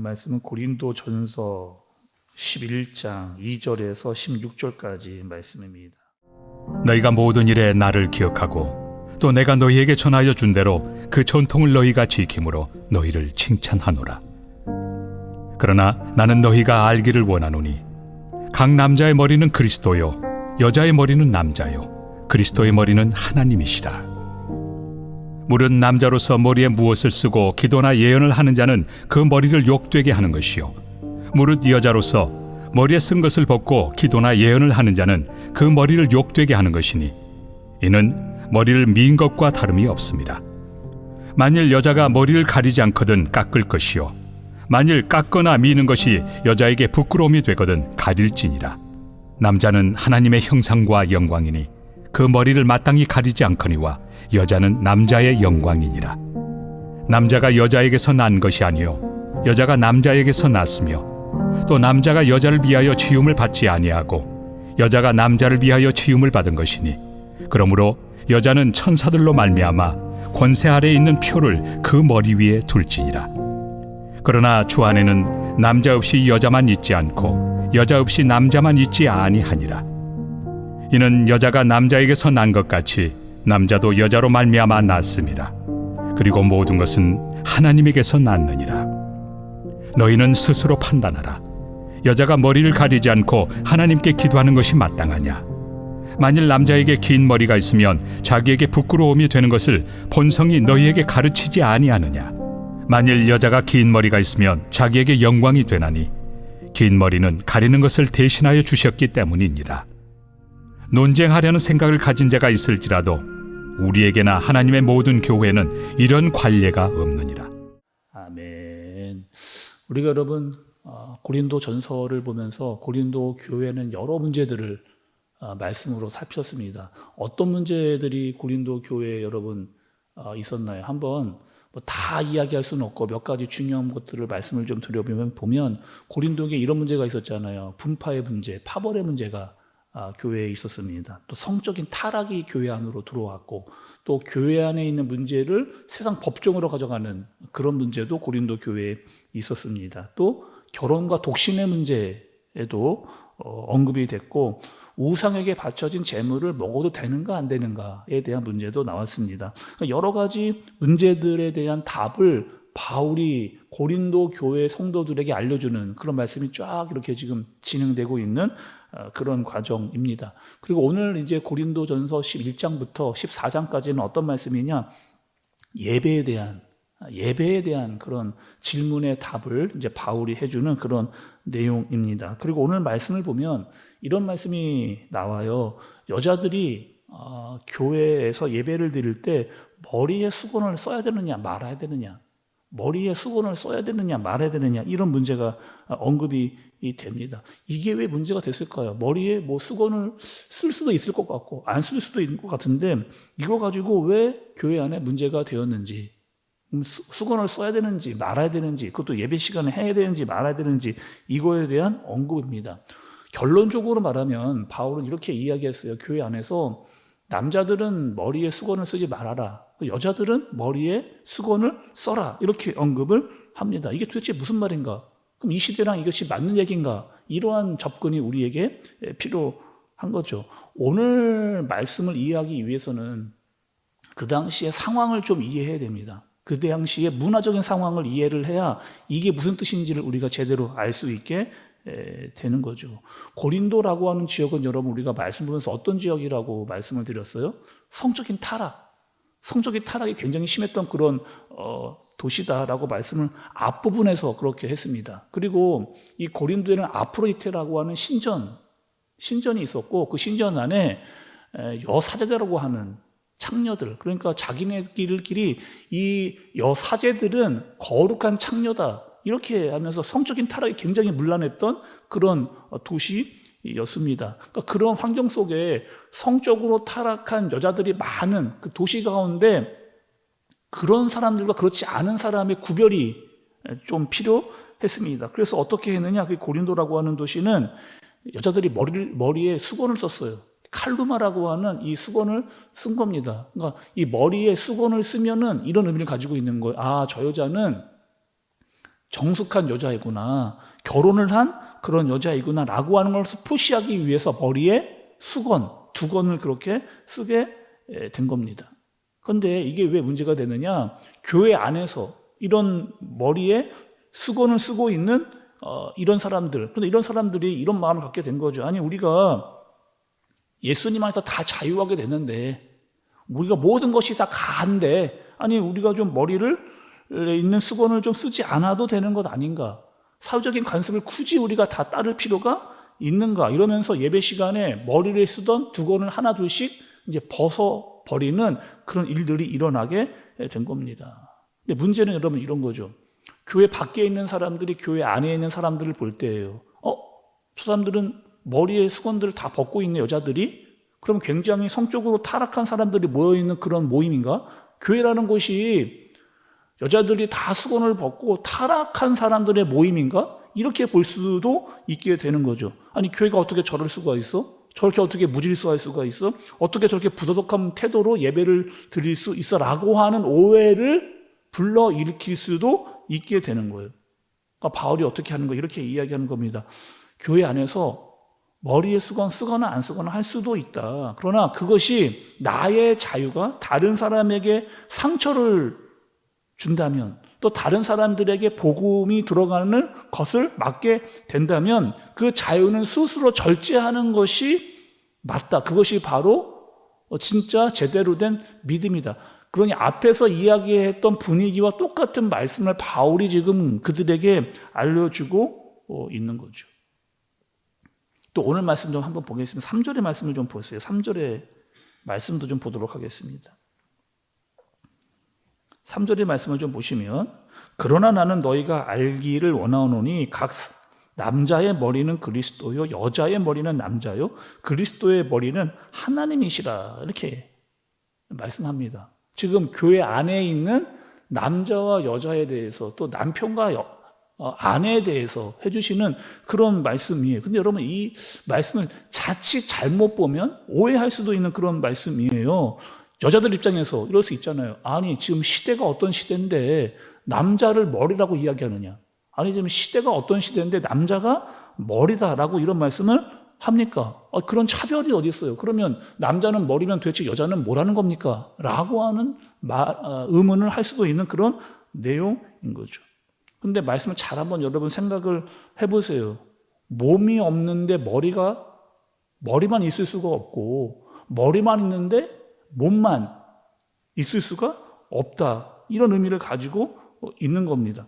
말씀은 고린도전서 11장 2절에서 16절까지 말씀입니다. 너희가 모든 일에 나를 기억하고 또 내가 너희에게 전하여 준 대로 그 전통을 너희가 지킴으로 너희를 칭찬하노라. 그러나 나는 너희가 알기를 원하노니 각 남자의 머리는 그리스도요 여자의 머리는 남자요 그리스도의 머리는 하나님이시라. 무릇 남자로서 머리에 무엇을 쓰고 기도나 예언을 하는 자는 그 머리를 욕되게 하는 것이요 무릇 여자로서 머리에 쓴 것을 벗고 기도나 예언을 하는 자는 그 머리를 욕되게 하는 것이니 이는 머리를 민 것과 다름이 없습니다. 만일 여자가 머리를 가리지 않거든 깎을 것이요 만일 깎거나 미는 것이 여자에게 부끄러움이 되거든 가릴지니라. 남자는 하나님의 형상과 영광이니 그 머리를 마땅히 가리지 않거니와 여자는 남자의 영광이니라. 남자가 여자에게서 난 것이 아니요 여자가 남자에게서 났으며 또 남자가 여자를 위하여 지음을 받지 아니하고 여자가 남자를 위하여 지음을 받은 것이니 그러므로 여자는 천사들로 말미암아 권세 아래에 있는 표를 그 머리 위에 둘지니라. 그러나 주 안에는 남자 없이 여자만 있지 않고 여자 없이 남자만 있지 아니하니라. 이는 여자가 남자에게서 난 것 같이 남자도 여자로 말미암아 났습니다. 그리고 모든 것은 하나님에게서 났느니라. 너희는 스스로 판단하라. 여자가 머리를 가리지 않고 하나님께 기도하는 것이 마땅하냐? 만일 남자에게 긴 머리가 있으면 자기에게 부끄러움이 되는 것을 본성이 너희에게 가르치지 아니하느냐? 만일 여자가 긴 머리가 있으면 자기에게 영광이 되나니 긴 머리는 가리는 것을 대신하여 주셨기 때문이니라. 논쟁하려는 생각을 가진 자가 있을지라도 우리에게나 하나님의 모든 교회는 이런 관례가 없느니라. 아멘. 우리가 여러분 고린도 전서를 보면서 고린도 교회는 여러 문제들을 말씀으로 살폈습니다. 어떤 문제들이 고린도 교회에 여러분 있었나요? 한번 다 이야기할 수는 없고 몇 가지 중요한 것들을 말씀을 좀 드려보면 고린도에 이런 문제가 있었잖아요. 분파의 문제, 파벌의 문제가 교회에 있었습니다. 또 성적인 타락이 교회 안으로 들어왔고 또 교회 안에 있는 문제를 세상 법정으로 가져가는 그런 문제도 고린도 교회에 있었습니다. 또 결혼과 독신의 문제에도 언급이 됐고 우상에게 바쳐진 재물을 먹어도 되는가 안 되는가에 대한 문제도 나왔습니다. 그러니까 여러 가지 문제들에 대한 답을 바울이 고린도 교회 성도들에게 알려주는 그런 말씀이 쫙 이렇게 지금 진행되고 있는 그런 과정입니다. 그리고 오늘 이제 고린도전서 11장부터 14장까지는 어떤 말씀이냐? 예배에 대한 그런 질문의 답을 이제 바울이 해주는 그런 내용입니다. 그리고 오늘 말씀을 보면 이런 말씀이 나와요. 여자들이 교회에서 예배를 드릴 때 머리에 수건을 써야 되느냐 말아야 되느냐, 머리에 수건을 써야 되느냐 말아야 되느냐 이런 문제가 언급이 됩니다. 이게 왜 문제가 됐을까요? 머리에 수건을 쓸 수도 있을 것 같고 안 쓸 수도 있을 것 같은데 이거 가지고 왜 교회 안에 문제가 되었는지, 수건을 써야 되는지 말아야 되는지, 그것도 예배 시간에 해야 되는지 말아야 되는지 이거에 대한 언급입니다. 결론적으로 말하면 바울은 이렇게 이야기했어요. 교회 안에서 남자들은 머리에 수건을 쓰지 말아라, 여자들은 머리에 수건을 써라, 이렇게 언급을 합니다. 이게 도대체 무슨 말인가? 그럼 이 시대랑 이것이 맞는 얘기인가? 이러한 접근이 우리에게 필요한 거죠. 오늘 말씀을 이해하기 위해서는 그 당시의 상황을 좀 이해해야 됩니다. 그 당시의 문화적인 상황을 이해를 해야 이게 무슨 뜻인지를 우리가 제대로 알 수 있게 되는 거죠. 고린도라고 하는 지역은 여러분 우리가 말씀 보면서 어떤 지역이라고 말씀을 드렸어요? 성적인 타락이 굉장히 심했던 그런 도시다라고 말씀을 앞부분에서 그렇게 했습니다. 그리고 이 고린도에는 아프로디테라고 하는 신전이 있었고 그 신전 안에 여사제라고 하는 창녀들, 그러니까 자기네들끼리 이 여사제들은 거룩한 창녀다 이렇게 하면서 성적인 타락이 굉장히 문란했던 그런 도시였습니다. 그러니까 그런 환경 속에 성적으로 타락한 여자들이 많은 그 도시 가운데 그런 사람들과 그렇지 않은 사람의 구별이 좀 필요했습니다. 그래서 어떻게 했느냐? 그 고린도라고 하는 도시는 여자들이 머리에 수건을 썼어요. 칼루마라고 하는 이 수건을 쓴 겁니다. 그러니까 이 머리에 수건을 쓰면은 이런 의미를 가지고 있는 거예요. 아, 저 여자는 정숙한 여자이구나, 결혼을 한 그런 여자이구나 라고 하는 것을 표시하기 위해서 머리에 수건, 두건을 그렇게 쓰게 된 겁니다. 그런데 이게 왜 문제가 되느냐? 교회 안에서 이런 머리에 수건을 쓰고 있는 이런 사람들, 근데 이런 사람들이 이런 마음을 갖게 된 거죠. 아니, 우리가 예수님 안에서 다 자유하게 됐는데, 우리가 모든 것이 다 가한데, 아니, 우리가 좀 머리를 있는 수건을 좀 쓰지 않아도 되는 것 아닌가? 사회적인 관습을 굳이 우리가 다 따를 필요가 있는가? 이러면서 예배 시간에 머리를 쓰던 두건을 하나 둘씩 이제 벗어버리는 그런 일들이 일어나게 된 겁니다. 근데 문제는 여러분 이런 거죠. 교회 밖에 있는 사람들이 교회 안에 있는 사람들을 볼 때예요. 저 사람들은 머리에 수건들을 다 벗고 있는 여자들이, 그럼 굉장히 성적으로 타락한 사람들이 모여있는 그런 모임인가? 교회라는 곳이 여자들이 다 수건을 벗고 타락한 사람들의 모임인가? 이렇게 볼 수도 있게 되는 거죠. 아니, 교회가 어떻게 저럴 수가 있어? 저렇게 어떻게 무질서할 수가 있어? 어떻게 저렇게 부도덕한 태도로 예배를 드릴 수 있어? 라고 하는 오해를 불러일으킬 수도 있게 되는 거예요. 그러니까 바울이 어떻게 하는 거, 이렇게 이야기하는 겁니다. 교회 안에서 머리에 수건 쓰거나 안 쓰거나 할 수도 있다. 그러나 그것이 나의 자유가 다른 사람에게 상처를 준다면, 또 다른 사람들에게 복음이 들어가는 것을 막게 된다면 그 자유는 스스로 절제하는 것이 맞다. 그것이 바로 진짜 제대로 된 믿음이다. 그러니 앞에서 이야기했던 분위기와 똑같은 말씀을 바울이 지금 그들에게 알려주고 있는 거죠. 또 오늘 말씀 좀 한번 보겠습니다. 3절의 말씀을 좀 보세요. 3절의 말씀도 좀 보도록 하겠습니다. 3절의 말씀을 좀 보시면, 그러나 나는 너희가 알기를 원하노니 각 남자의 머리는 그리스도요 여자의 머리는 남자요 그리스도의 머리는 하나님이시라, 이렇게 말씀합니다. 지금 교회 안에 있는 남자와 여자에 대해서, 또 남편과 아내에 대해서 해주시는 그런 말씀이에요. 근데 여러분, 이 말씀을 자칫 잘못 보면 오해할 수도 있는 그런 말씀이에요. 여자들 입장에서 이럴 수 있잖아요. 아니, 지금 시대가 어떤 시대인데 남자를 머리라고 이야기하느냐? 아니, 지금 시대가 어떤 시대인데 남자가 머리다라고 이런 말씀을 합니까? 그런 차별이 어디 있어요? 그러면 남자는 머리면 도대체 여자는 뭐라는 겁니까? 라고 하는 의문을 할 수도 있는 그런 내용인 거죠. 근데 말씀을 잘 한번 여러분 생각을 해보세요. 몸이 없는데 머리만 있을 수가 없고, 머리만 있는데 몸만 있을 수가 없다. 이런 의미를 가지고 있는 겁니다.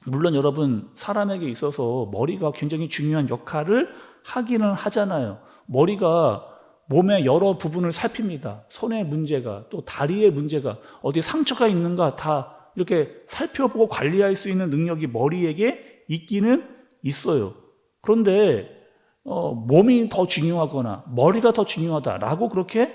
물론 여러분, 사람에게 있어서 머리가 굉장히 중요한 역할을 하기는 하잖아요. 머리가 몸의 여러 부분을 살핍니다. 손의 문제가, 또 다리의 문제가, 어디 상처가 있는가 다 이렇게 살펴보고 관리할 수 있는 능력이 머리에게 있기는 있어요. 그런데 몸이 더 중요하거나 머리가 더 중요하다라고 그렇게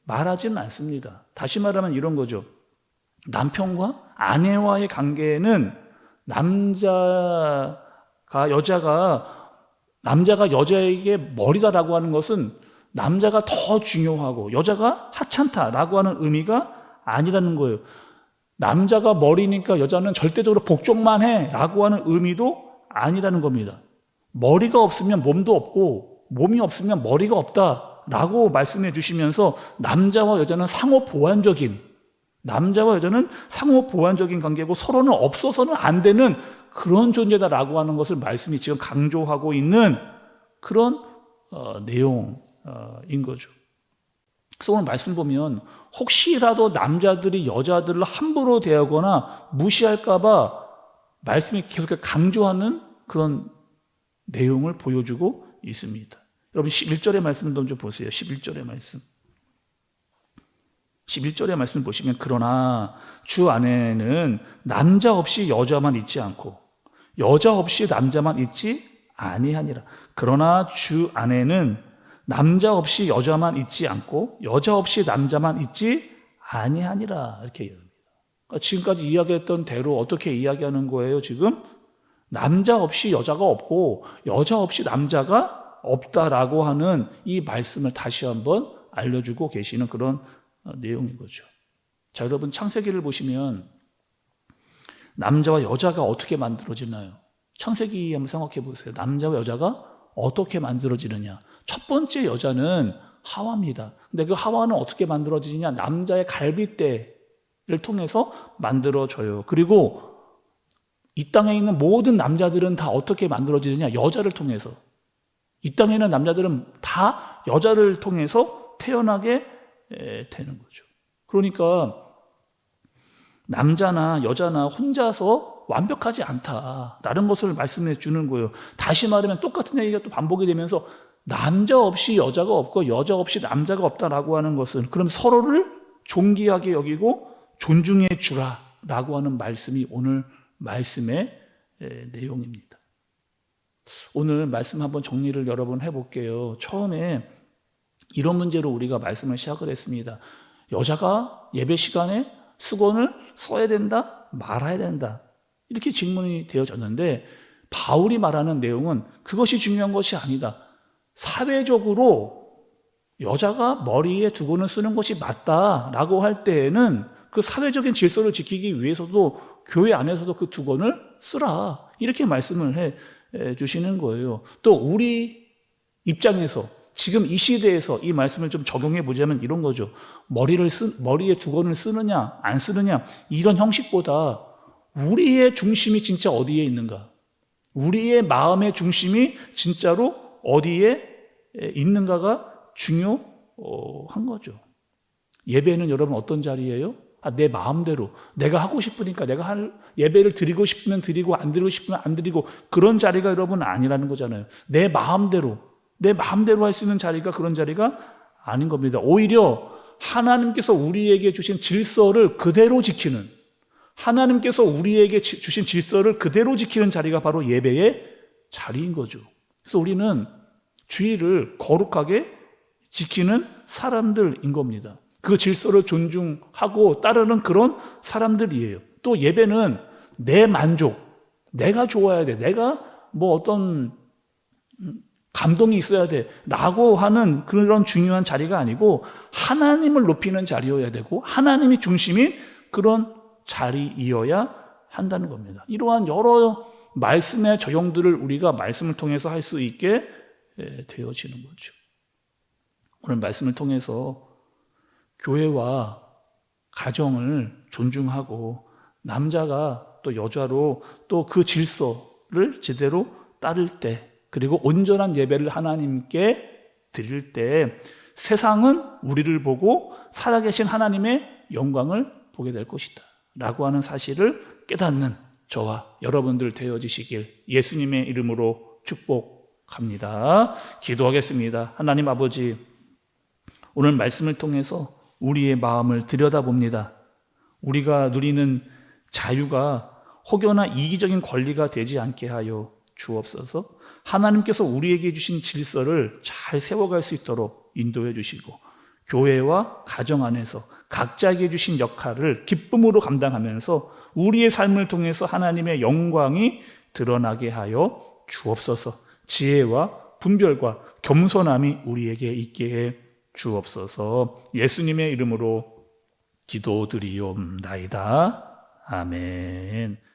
말하지는 않습니다. 다시 말하면 이런 거죠. 남편과 아내와의 관계는 남자가 여자에게 머리다라고 하는 것은 남자가 더 중요하고 여자가 하찮다라고 하는 의미가 아니라는 거예요. 남자가 머리니까 여자는 절대적으로 복종만 해라고 하는 의미도 아니라는 겁니다. 머리가 없으면 몸도 없고 몸이 없으면 머리가 없다라고 말씀해 주시면서 남자와 여자는 상호 보완적인 관계고 서로는 없어서는 안 되는 그런 존재다라고 하는 것을 말씀이 지금 강조하고 있는 그런 내용인 거죠. 그래서 오늘 말씀 보면 혹시라도 남자들이 여자들을 함부로 대하거나 무시할까 봐 말씀이 계속 강조하는 그런 내용을 보여주고 있습니다. 여러분 11절의 말씀을 좀 보세요. 11절의 말씀. 11절의 말씀을 보시면, 그러나 주 안에는 남자 없이 여자만 있지 않고 여자 없이 남자만 있지 아니하니라. 그러나 주 안에는 남자 없이 여자만 있지 않고 여자 없이 남자만 있지 아니하니라, 이렇게 얘기합니다. 그러니까 지금까지 이야기했던 대로 어떻게 이야기하는 거예요? 지금 남자 없이 여자가 없고 여자 없이 남자가 없다라고 하는 이 말씀을 다시 한번 알려주고 계시는 그런 내용인 거죠. 자, 여러분 창세기를 보시면 남자와 여자가 어떻게 만들어지나요? 창세기 한번 생각해 보세요. 남자와 여자가 어떻게 만들어지느냐? 첫 번째 여자는 하와입니다. 근데 그 하와는 어떻게 만들어지느냐? 남자의 갈빗대를 통해서 만들어져요. 그리고 이 땅에 있는 모든 남자들은 다 어떻게 만들어지느냐? 여자를 통해서. 이 땅에 있는 남자들은 다 여자를 통해서 태어나게 되는 거죠. 그러니까 남자나 여자나 혼자서 완벽하지 않다라는 것을 말씀해 주는 거예요. 다시 말하면 똑같은 얘기가 또 반복이 되면서 남자 없이 여자가 없고 여자 없이 남자가 없다라고 하는 것은 그럼 서로를 존귀하게 여기고 존중해 주라라고 하는 말씀이 오늘 말씀의 내용입니다. 오늘 말씀 한번 정리를 여러 번 해볼게요. 처음에 이런 문제로 우리가 말씀을 시작을 했습니다. 여자가 예배 시간에 수건을 써야 된다? 말아야 된다? 이렇게 질문이 되어졌는데 바울이 말하는 내용은 그것이 중요한 것이 아니다. 사회적으로 여자가 머리에 두건을 쓰는 것이 맞다라고 할 때에는 그 사회적인 질서를 지키기 위해서도 교회 안에서도 그 두건을 쓰라. 이렇게 말씀을 해 주시는 거예요. 또 우리 입장에서 지금 이 시대에서 이 말씀을 좀 적용해 보자면 이런 거죠. 머리에 두건을 쓰느냐 안 쓰느냐 이런 형식보다 우리의 중심이 진짜 어디에 있는가? 우리의 마음의 중심이 진짜로 어디에 있는가가 중요한 거죠. 예배는 여러분 어떤 자리예요? 내 마음대로 내가 하고 싶으니까 내가 예배를 드리고 싶으면 드리고 안 드리고 싶으면 안 드리고 그런 자리가 여러분 아니라는 거잖아요. 내 마음대로 할 수 있는 자리가 그런 자리가 아닌 겁니다. 오히려 하나님께서 우리에게 주신 질서를 그대로 지키는 하나님께서 우리에게 주신 질서를 그대로 지키는 자리가 바로 예배의 자리인 거죠. 그래서 우리는 주의를 거룩하게 지키는 사람들인 겁니다. 그 질서를 존중하고 따르는 그런 사람들이에요. 또 예배는 내 만족, 내가 좋아야 돼, 내가 뭐 어떤 감동이 있어야 돼 라고 하는 그런 중요한 자리가 아니고 하나님을 높이는 자리여야 되고 하나님이 중심인 그런 자리이어야 한다는 겁니다. 이러한 여러 말씀의 적용들을 우리가 말씀을 통해서 할 수 있게 되어지는 거죠. 오늘 말씀을 통해서 교회와 가정을 존중하고 남자가 또 여자로 또 그 질서를 제대로 따를 때 그리고 온전한 예배를 하나님께 드릴 때 세상은 우리를 보고 살아계신 하나님의 영광을 보게 될 것이다 라고 하는 사실을 깨닫는 저와 여러분들 되어지시길 예수님의 이름으로 축복합니다. 기도하겠습니다. 하나님 아버지, 오늘 말씀을 통해서 우리의 마음을 들여다봅니다. 우리가 누리는 자유가 혹여나 이기적인 권리가 되지 않게 하여 주옵소서. 하나님께서 우리에게 주신 질서를 잘 세워갈 수 있도록 인도해 주시고 교회와 가정 안에서 각자에게 주신 역할을 기쁨으로 감당하면서 우리의 삶을 통해서 하나님의 영광이 드러나게 하여 주옵소서. 지혜와 분별과 겸손함이 우리에게 있게 해 주옵소서. 예수님의 이름으로 기도드리옵나이다. 아멘.